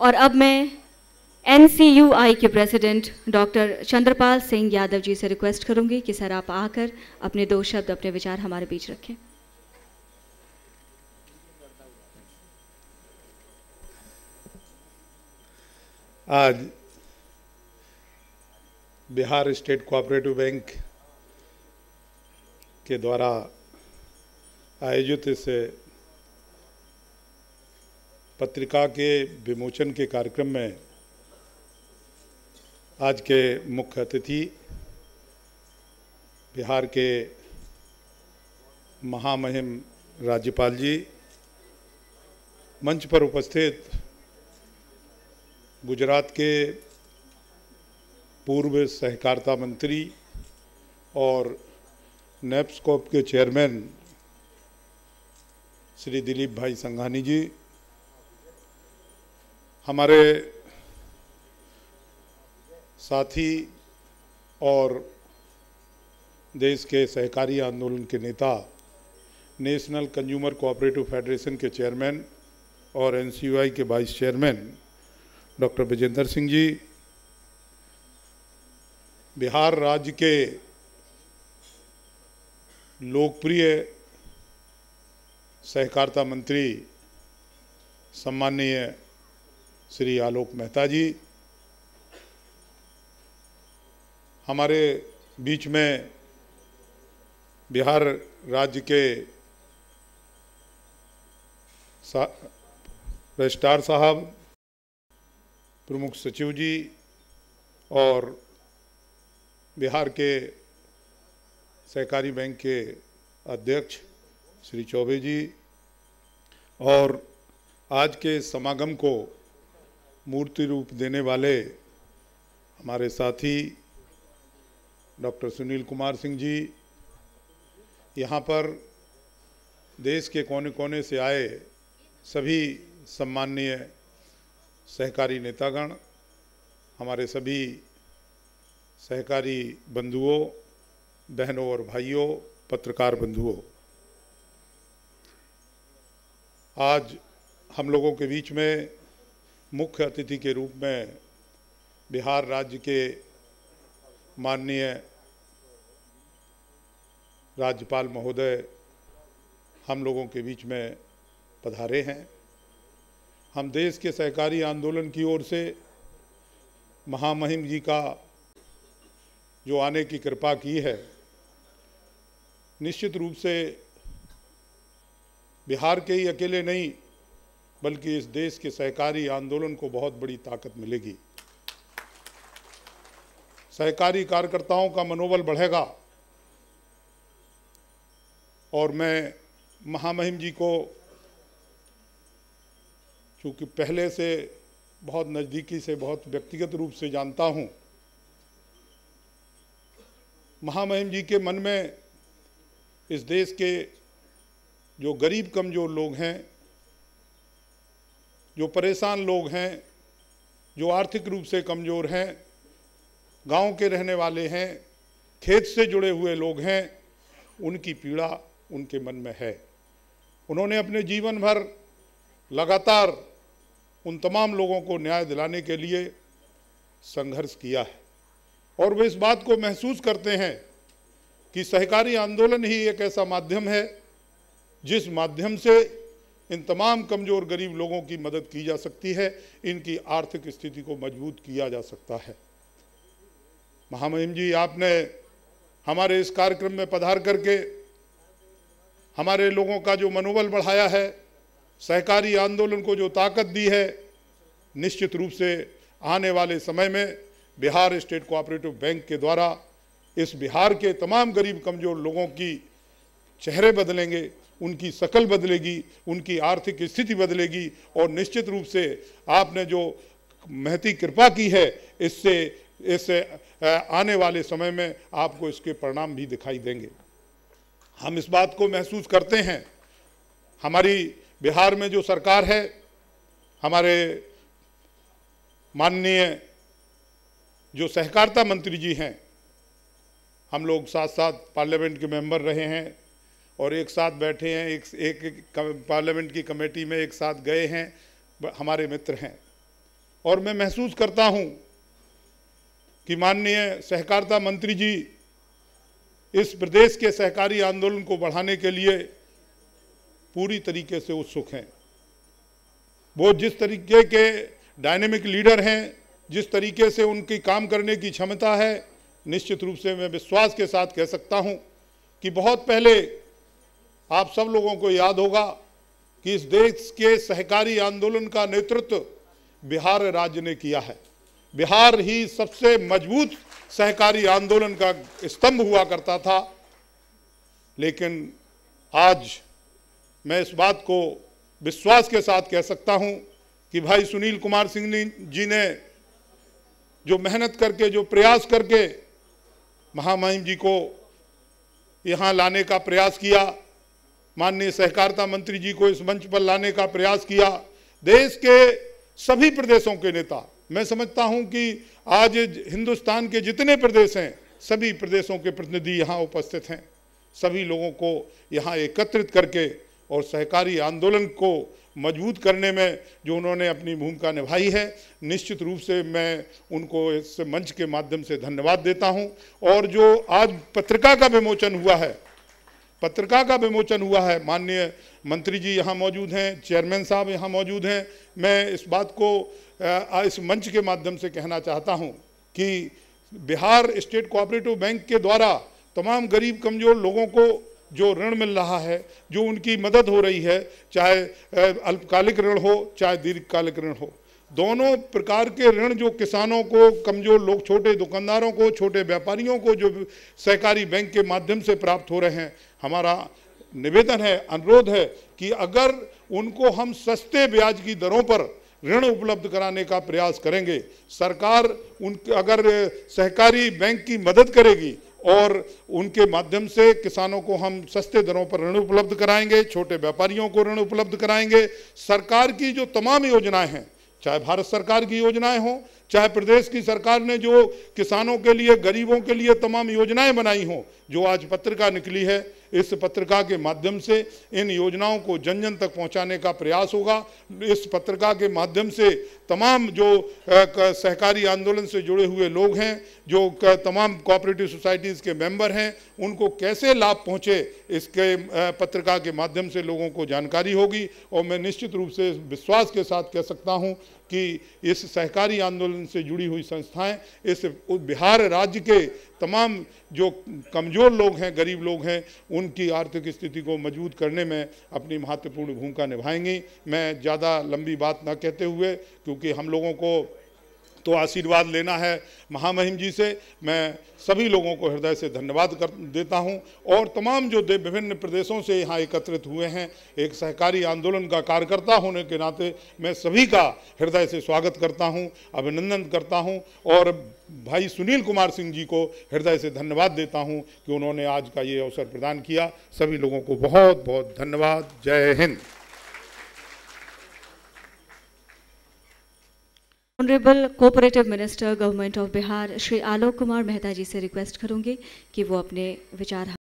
और अब मैं NCUI के प्रेसिडेंट डॉक्टर चंद्रपाल सिंह यादव जी से रिक्वेस्ट करूंगी कि सर आप आकर अपने 2 शब्द, अपने विचार हमारे बीच रखें। आज बिहार स्टेट कोऑपरेटिव बैंक के द्वारा आयोजित इस पत्रिका के विमोचन के कार्यक्रम में आज के मुख्य अतिथि बिहार के महामहिम राज्यपाल जी, मंच पर उपस्थित गुजरात के पूर्व सहकारिता मंत्री और नेप्सकॉप के चेयरमैन श्री दिलीप भाई संघानी जी, हमारे साथी और देश के सहकारी आंदोलन के नेता, नेशनल कंज्यूमर कोऑपरेटिव फेडरेशन के चेयरमैन और NCUI के vice chairman doctor Vijendra Singh ji, Bihar राज्य के लोकप्रिय सहकारिता मंत्री सम्माननीय श्री आलोक मेहता जी, हमारे बीच में बिहार राज्य के रजिस्ट्रार साहब, प्रमुख सचिव जी और बिहार के सहकारी बैंक के अध्यक्ष श्री चौबे जी, और आज के समागम को मूर्ति रूप देने वाले हमारे साथी डॉक्टर सुनील कुमार सिंह जी, यहाँ पर देश के कोने कोने से आए सभी सम्माननीय सहकारी नेतागण, हमारे सभी सहकारी बंधुओं, बहनों और भाइयों, पत्रकार बंधुओं, आज हम लोगों के बीच में मुख्य अतिथि के रूप में बिहार राज्य के माननीय राज्यपाल महोदय हम लोगों के बीच में पधारे हैं। हम देश के सहकारी आंदोलन की ओर से महामहिम जी का जो आने की कृपा की है, निश्चित रूप से बिहार के ही अकेले नहीं बल्कि इस देश के सहकारी आंदोलन को बहुत बड़ी ताकत मिलेगी। सहकारी कार्यकर्ताओं का मनोबल बढ़ेगा और मैं महामहिम जी को चूँकि पहले से बहुत नज़दीकी से, बहुत व्यक्तिगत रूप से जानता हूँ, महामहिम जी के मन में इस देश के जो गरीब कमज़ोर लोग हैं, जो परेशान लोग हैं, जो आर्थिक रूप से कमज़ोर हैं, गांव के रहने वाले हैं, खेत से जुड़े हुए लोग हैं, उनकी पीड़ा उनके मन में है। उन्होंने अपने जीवन भर लगातार उन तमाम लोगों को न्याय दिलाने के लिए संघर्ष किया है और वे इस बात को महसूस करते हैं कि सहकारी आंदोलन ही एक ऐसा माध्यम है जिस माध्यम से इन तमाम कमज़ोर गरीब लोगों की मदद की जा सकती है, इनकी आर्थिक स्थिति को मजबूत किया जा सकता है। महामहिम जी, आपने हमारे इस कार्यक्रम में पधार करके हमारे लोगों का जो मनोबल बढ़ाया है, सहकारी आंदोलन को जो ताकत दी है, निश्चित रूप से आने वाले समय में बिहार स्टेट कोऑपरेटिव बैंक के द्वारा इस बिहार के तमाम गरीब कमज़ोर लोगों की चेहरे बदलेंगे, उनकी शक्ल बदलेगी, उनकी आर्थिक स्थिति बदलेगी और निश्चित रूप से आपने जो महती कृपा की है, इससे आने वाले समय में आपको इसके परिणाम भी दिखाई देंगे। हम इस बात को महसूस करते हैं। हमारी बिहार में जो सरकार है, हमारे माननीय जो सहकारिता मंत्री जी हैं, हम लोग साथ साथ पार्लियामेंट के मेंबर रहे हैं और एक साथ बैठे हैं, एक पार्लियामेंट की कमेटी में एक साथ गए हैं, हमारे मित्र हैं। और मैं महसूस करता हूं कि माननीय सहकारिता मंत्री जी इस प्रदेश के सहकारी आंदोलन को बढ़ाने के लिए पूरी तरीके से उत्सुक हैं। वो जिस तरीके के डायनेमिक लीडर हैं, जिस तरीके से उनकी काम करने की क्षमता है, निश्चित रूप से मैं विश्वास के साथ कह सकता हूं कि बहुत पहले आप सब लोगों को याद होगा कि इस देश के सहकारी आंदोलन का नेतृत्व बिहार राज्य ने किया है। बिहार ही सबसे मजबूत सहकारी आंदोलन का स्तंभ हुआ करता था। लेकिन आज मैं इस बात को विश्वास के साथ कह सकता हूं कि भाई सुनील कुमार सिंह जी ने जो मेहनत करके, जो प्रयास करके महामहिम जी को यहाँ लाने का प्रयास किया, माननीय सहकारिता मंत्री जी को इस मंच पर लाने का प्रयास किया, देश के सभी प्रदेशों के नेता, मैं समझता हूं कि आज हिंदुस्तान के जितने प्रदेश हैं, सभी प्रदेशों के प्रतिनिधि यहाँ उपस्थित हैं। सभी लोगों को यहाँ एकत्रित करके और सहकारी आंदोलन को मजबूत करने में जो उन्होंने अपनी भूमिका निभाई है, निश्चित रूप से मैं उनको इस मंच के माध्यम से धन्यवाद देता हूं। और जो आज पत्रिका का विमोचन हुआ है, माननीय मंत्री जी यहाँ मौजूद हैं, चेयरमैन साहब यहाँ मौजूद हैं। मैं इस बात को इस मंच के माध्यम से कहना चाहता हूँ कि बिहार स्टेट कोऑपरेटिव बैंक के द्वारा तमाम गरीब कमजोर लोगों को जो ऋण मिल रहा है, जो उनकी मदद हो रही है, चाहे अल्पकालिक ऋण हो चाहे दीर्घकालिक ऋण हो, दोनों प्रकार के ऋण जो किसानों को, कमजोर लोग, छोटे दुकानदारों को, छोटे व्यापारियों को जो सहकारी बैंक के माध्यम से प्राप्त हो रहे हैं, हमारा निवेदन है, अनुरोध है कि अगर उनको हम सस्ते ब्याज की दरों पर ऋण उपलब्ध कराने का प्रयास करेंगे, सरकार उनके अगर सहकारी बैंक की मदद करेगी और उनके माध्यम से किसानों को हम सस्ते दरों पर ऋण उपलब्ध कराएंगे, छोटे व्यापारियों को ऋण उपलब्ध कराएंगे। सरकार की जो तमाम योजनाएं हैं, चाहे भारत सरकार की योजनाएं हों, चाहे प्रदेश की सरकार ने जो किसानों के लिए, गरीबों के लिए तमाम योजनाएं बनाई हों, जो आज पत्रिका निकली है, इस पत्रिका के माध्यम से इन योजनाओं को जन जन तक पहुंचाने का प्रयास होगा। इस पत्रिका के माध्यम से तमाम जो सहकारी आंदोलन से जुड़े हुए लोग हैं, जो तमाम कोऑपरेटिव सोसाइटीज़ के मेंबर हैं, उनको कैसे लाभ पहुंचे, इसके पत्रिका के माध्यम से लोगों को जानकारी होगी। और मैं निश्चित रूप से विश्वास के साथ कह सकता हूं कि इस सहकारी आंदोलन से जुड़ी हुई संस्थाएं इस बिहार राज्य के तमाम जो कमज़ोर लोग हैं, गरीब लोग हैं, उनकी आर्थिक स्थिति को मजबूत करने में अपनी महत्वपूर्ण भूमिका निभाएंगी। मैं ज़्यादा लंबी बात न कहते हुए, क्योंकि हम लोगों को तो आशीर्वाद लेना है महामहिम जी से, मैं सभी लोगों को हृदय से धन्यवाद देता हूं। और तमाम जो विभिन्न प्रदेशों से यहाँ एकत्रित हुए हैं, एक सहकारी आंदोलन का कार्यकर्ता होने के नाते मैं सभी का हृदय से स्वागत करता हूं, अभिनंदन करता हूं और भाई सुनील कुमार सिंह जी को हृदय से धन्यवाद देता हूं कि उन्होंने आज का ये अवसर प्रदान किया। सभी लोगों को बहुत बहुत धन्यवाद। जय Hind. Honourable cooperative minister government of Bihar Shri Alok Kumar Mehta ji से रिक्वेस्ट करूंगी कि वो अपने विचार